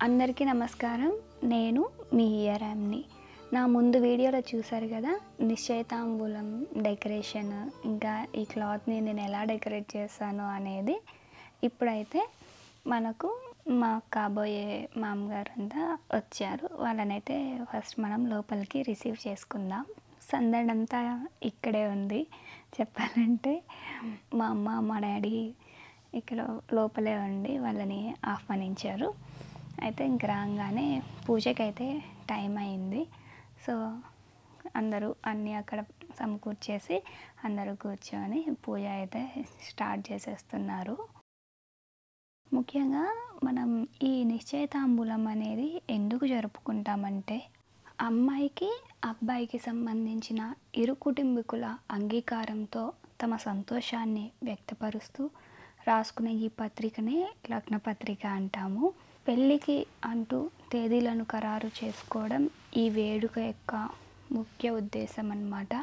అందరికీ నమస్కారం. నేను మీ హియరామ్ని. నా ముందు వీడియోలో చూసారు కదా, నిశ్చయితాంబూలం డెకరేషన్, ఇంకా ఈ క్లాత్ని నేను ఎలా డెకరేట్ చేశాను అనేది. ఇప్పుడైతే మనకు మా కాబోయే మామగారు అంతా వచ్చారు. వాళ్ళనైతే ఫస్ట్ మనం లోపలికి రిసీవ్ చేసుకుందాం. సందడంతా ఇక్కడే ఉంది. చెప్పాలంటే మా అమ్మ మా డాడీ ఇక్కడ లోపలే ఉండి వాళ్ళని ఆహ్వానించారు. అయితే ఇంక రాగానే పూజకైతే టైం అయింది. సో అందరూ అన్నీ అక్కడ సమకూర్చేసి అందరూ కూర్చొని పూజ అయితే స్టార్ట్ చేసేస్తున్నారు. ముఖ్యంగా మనం ఈ నిశ్చయితాంబూలం అనేది ఎందుకు జరుపుకుంటామంటే, అమ్మాయికి అబ్బాయికి సంబంధించిన ఇరు కుటుంబీకుల అంగీకారంతో తమ సంతోషాన్ని వ్యక్తపరుస్తూ రాసుకునే ఈ పత్రికనే లగ్నపత్రిక అంటాము. పెళ్ళికి అంటూ తేదీలను ఖరారు చేసుకోవడం ఈ వేడుక యొక్క ముఖ్య ఉద్దేశం అన్నమాట.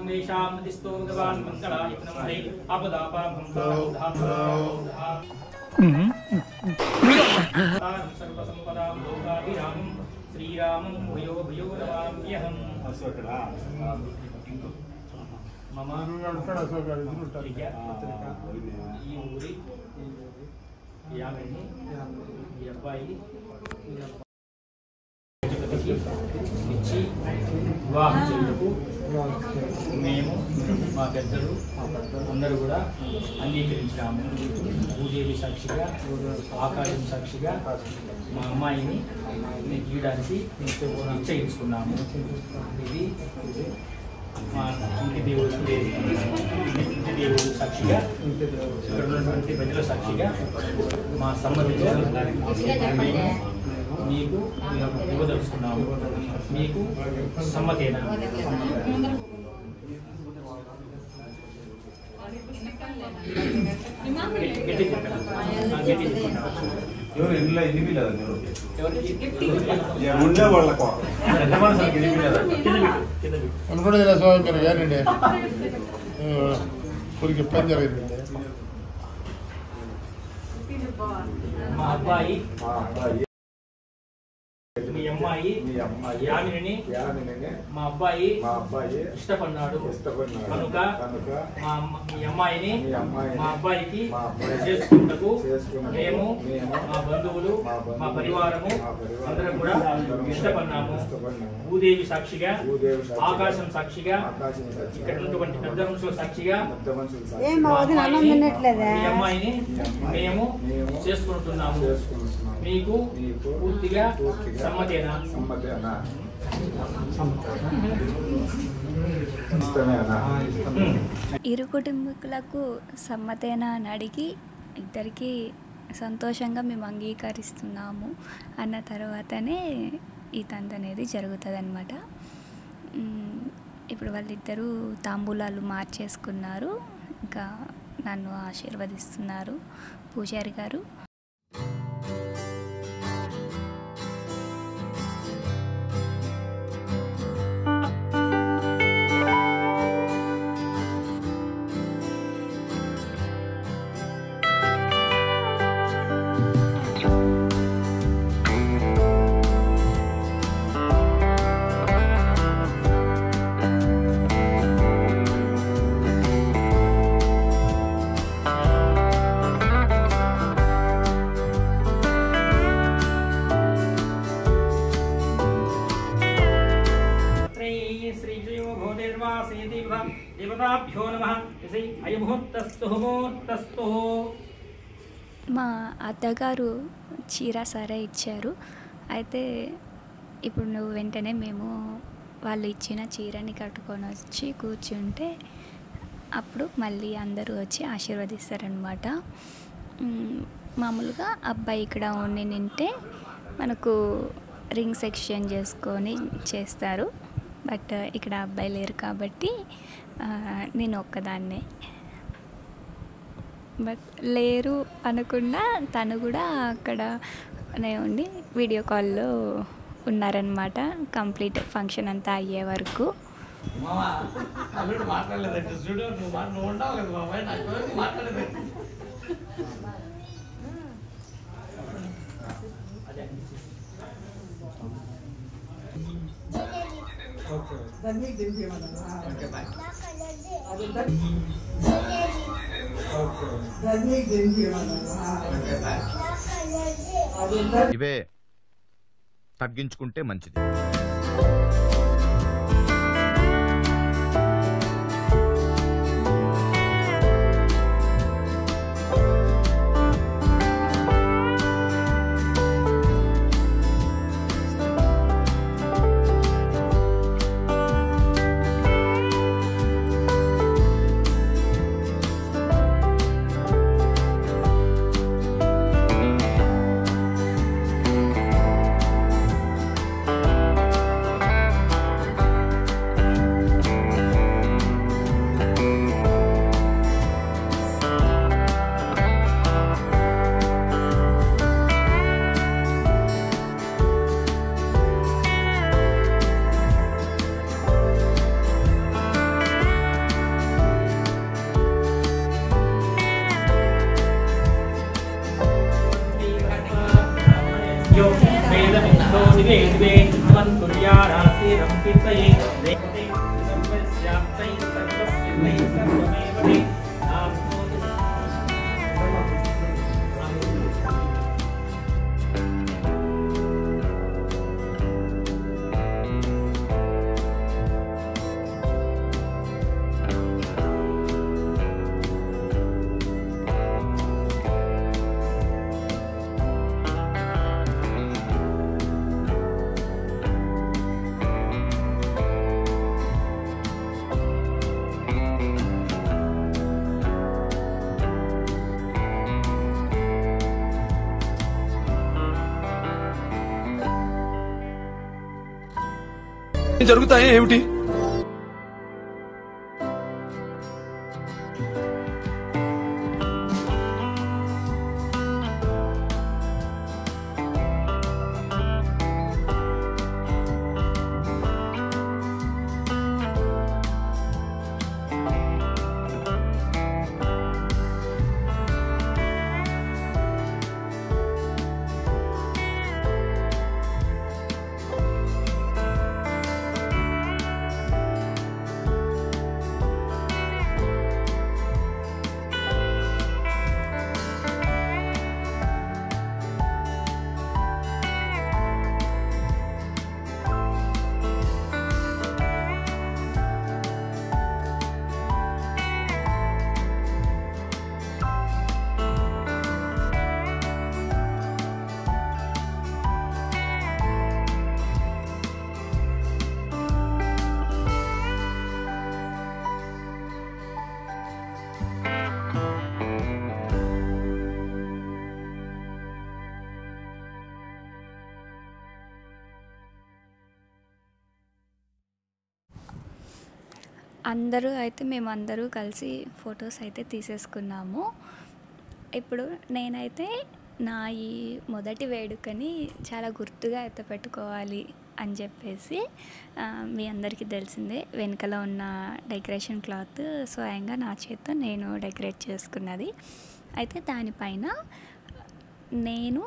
मेषां मतिस्तो भगवान् मङ्गलायतनमहे आपदापाभङ्गाः सर्वसम्पदां लोकाभिरामं श्रीरामं भूयो भूयो नमाम्यहम् मम ఈ ఊరి యాగని ఈ అబ్బాయి ఇచ్చి వివాహం చేయుటకు మేము మా పెద్దలు అందరూ కూడా అంగీకరించాము. భూదేవి సాక్షిగా ఆకాశం సాక్షిగా మా అమ్మాయిని గీయడానికి నిశ్చయించుకున్నాము. ఇది మా ఇంటి దేవుడు సాక్షిగా ఇక్కడ ఉన్నటువంటి ప్రజల సాక్షిగా మా సమ్మతిలో మీకు ఇవ్వదలుచుకున్నాము. మీకు సమ్మతేనా? అనుకుంటే ఇలా స్వామి మీరు కానండి ఊరికి పని జరిగిందండి. మా అబ్బాయి మీ అమ్మాయి యామిని మా అబ్బాయి ఇష్టపడ్డాడు కనుక మీ అమ్మాయిని మా అబ్బాయికి చేసుకుంటకు మేము మా బంధువులు మా పరివారము అందరం కూడా ఇష్టపడ్డాము. భూదేవి సాక్షిగా ఆకాశం సాక్షిగా ఇక్కడ ఉన్నటువంటి పెద్ద మనుషుల సాక్షిగా మీ అమ్మాయిని మేము చేసుకుంటున్నాము. మీకు పూర్తిగా సమ్మతేనా? ఇరు కుటుంబీకులకు సమ్మతేనా అని అడిగి ఇద్దరికి సంతోషంగా మేము అంగీకరిస్తున్నాము అన్న తర్వాతనే ఈ తంతు అనేది జరుగుతుంది అన్నమాట. ఇప్పుడు వాళ్ళిద్దరూ తాంబూలాలు మార్చేసుకున్నారు. ఇంకా నన్ను ఆశీర్వదిస్తున్నారు పూజారి గారు. మా అత్తగారు చీర సరే ఇచ్చారు. అయితే ఇప్పుడు నువ్వు వెంటనే మేము వాళ్ళు ఇచ్చిన చీరని కట్టుకొని వచ్చి కూర్చుంటే అప్పుడు మళ్ళీ అందరూ వచ్చి ఆశీర్వదిస్తారనమాట. మామూలుగా అబ్బాయి ఇక్కడ ఉండి నింటే మనకు రింగ్స్ ఎక్స్చేంజ్ చేసుకొని చేస్తారు. బట్ ఇక్కడ అబ్బాయి లేరు కాబట్టి నేను ఒక్కదాన్నే. బట్ లేరు అనకుండా తను కూడా అక్కడనే ఉండి వీడియో కాల్లో ఉన్నారనమాట కంప్లీట్ ఫంక్షన్ అంతా అయ్యే వరకు. ఇవే తగ్గించుకుంటే మంచిది. यो वेदमिन्दो निवेद्वे मन्कुर्यारासीरं कीर्तये देवते सर्वस्याप्तै सर्वस्यै सर्वमेव हि జరుగుతాయి ఏమిటి? అందరూ అయితే మేమందరూ కలిసి ఫొటోస్ అయితే తీసేసుకున్నాము. ఇప్పుడు నేనైతే నా ఈ మొదటి వేడుకని చాలా గుర్తుగా అయితే పెట్టుకోవాలి అని చెప్పేసి మీ అందరికీ తెలిసిందే వెనకలో ఉన్న డెకరేషన్ క్లాత్ స్వయంగా నా చేత్తో నేను డెకరేట్ చేసుకున్నది. అయితే దానిపైన నేను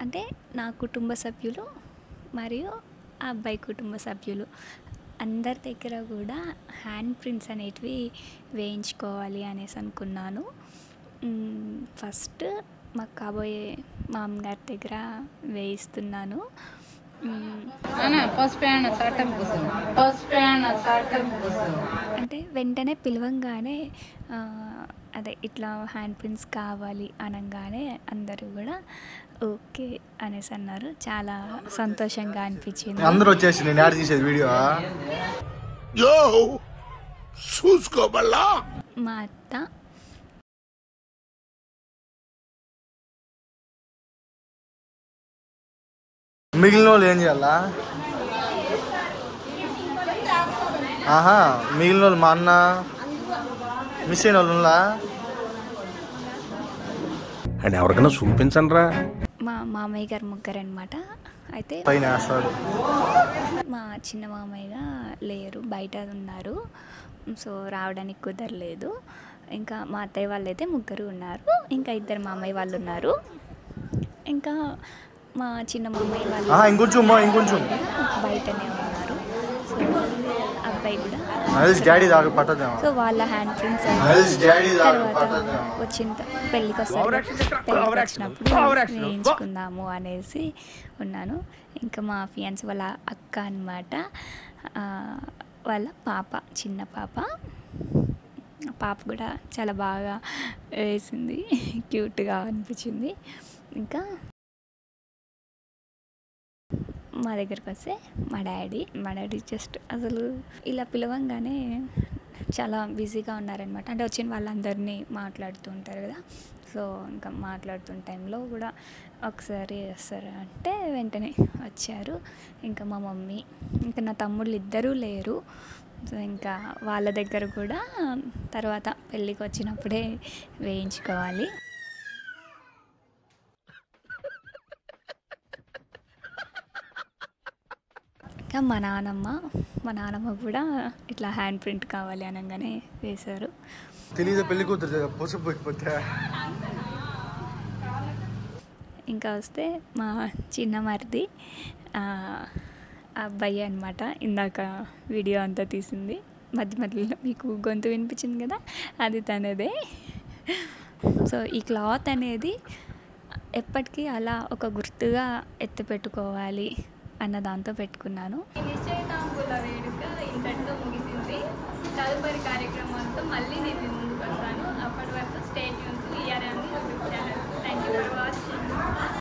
అంటే నా కుటుంబ సభ్యులు మరియు ఆ అబ్బాయి కుటుంబ సభ్యులు అందరి దగ్గర కూడా హ్యాండ్ ప్రింట్స్ అనేటివి వేయించుకోవాలి అనేసి అనుకున్నాను. ఫస్ట్ మాకు కాబోయే మామగారి దగ్గర వేయిస్తున్నాను. అంటే వెంటనే పిలవంగానే అదే ఇట్లా హ్యాండ్ ప్రింట్స్ కావాలి అనగానే అందరూ కూడా ఓకే అనేసి అన్నారు. చాలా సంతోషంగా అనిపించింది. అందరూ వచ్చేసి నేను యాడ్ చేసేది వీడియో చూసుకోబల్లా. మా అత్త మిగిలిన వాళ్ళు ఏం చేయాలా? ఆహా, మిగిలిన వాళ్ళు మా అన్న మిస్ అయిన వాళ్ళు అండ్ ఎవరికైనా చూపించండి రా. మా మామయ్య గారు ముగ్గురు అనమాట. అయితే పైన వేస్తాడు. మా చిన్న మామయ్య లేరు, బయట ఉన్నారు. సో రావడానికి కుదరలేదు. ఇంకా మా అత్తయ్య వాళ్ళు అయితే ముగ్గురు ఉన్నారు. ఇంకా ఇద్దరు మామయ్య వాళ్ళు ఉన్నారు. ఇంకా మా చిన్న మామయ్య వాళ్ళు ఇంకొంచెం బయటనే ఉన్నారు. సో అబ్బాయి కూడా డాడీ దాకా పట్టదేమో. సో వాళ్ళ హ్యాండ్ ప్రింట్స్ తర్వాత వచ్చిన పెళ్ళికి వచ్చినప్పుడు వేయించుకుందాము అనేసి ఉన్నాను. ఇంకా మా ఫియాన్స్ వాళ్ళ అక్క అన్నమాట. వాళ్ళ పాప, చిన్న పాప కూడా చాలా బాగా వేసింది, క్యూట్గా అనిపించింది. ఇంకా మా దగ్గరికి వస్తే మా డాడీ జస్ట్ అసలు ఇలా పిలవంగానే చాలా బిజీగా ఉన్నారనమాట. అంటే వచ్చిన వాళ్ళందరినీ మాట్లాడుతూ ఉంటారు కదా. సో ఇంకా మాట్లాడుతున్న టైంలో కూడా ఒకసారి వస్తారు అంటే వెంటనే వచ్చారు. ఇంకా మా మమ్మీ, ఇంకా నా తమ్ముళ్ళు ఇద్దరూ లేరు. సో ఇంకా వాళ్ళ దగ్గర కూడా తర్వాత పెళ్ళికి వచ్చినప్పుడే వేయించుకోవాలి. ఇంకా మా నాన్నమ్మ కూడా ఇట్లా హ్యాండ్ ప్రింట్ కావాలి అనగానే వేశారు. తెలీదు పెళ్లి కూతురు పొసపోయిపోతే ఇంకా వస్తే మా చిన్న మరిది ఆ అబ్బాయి అనమాట. ఇందాక వీడియో అంతా తీసింది, మధ్య మధ్యలో మీకు గొంతు వినిపించింది కదా, అది తనదే. సో ఈ క్లాత్ అనేది ఎప్పటికీ అలా ఒక గుర్తుగా ఎత్తిపెట్టుకోవాలి అన్న దాంతో పెట్టుకున్నాను. నిశ్చయితాంబుల వేడుక ఇంతటితో ముగిసింది. తదుపరి కార్యక్రమాలతో మళ్ళీ నేను ముందుకు వస్తాను. అప్పటి వరకు